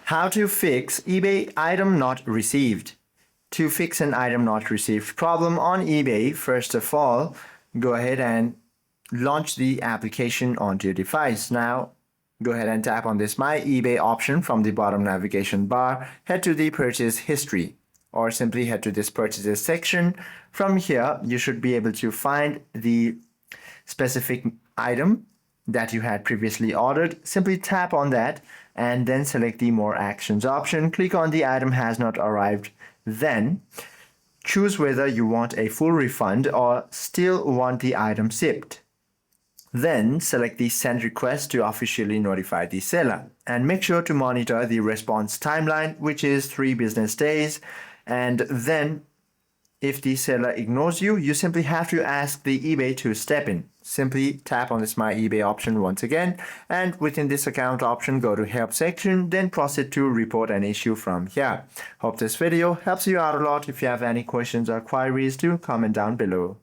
How to fix eBay item not received. To fix an item not received problem on eBay, first of all, go ahead and launch the application onto your device. Now, go ahead and tap on this My eBay option from the bottom navigation bar. Head to the purchase history or simply head to this purchases section. From here, you should be able to find the specific item that you had previously ordered. Simply tap on that and then select the More Actions option. Click on the item has not arrived. Then choose whether you want a full refund or still want the item shipped. Then select the Send Request to officially notify the seller. And make sure to monitor the response timeline, which is 3 business days. And then if the seller ignores you, you simply have to ask the eBay to step in. Simply tap on this My eBay option once again, and within this account option, go to Help section, then proceed to report an issue from here. Hope this video helps you out a lot. If you have any questions or queries, do comment down below.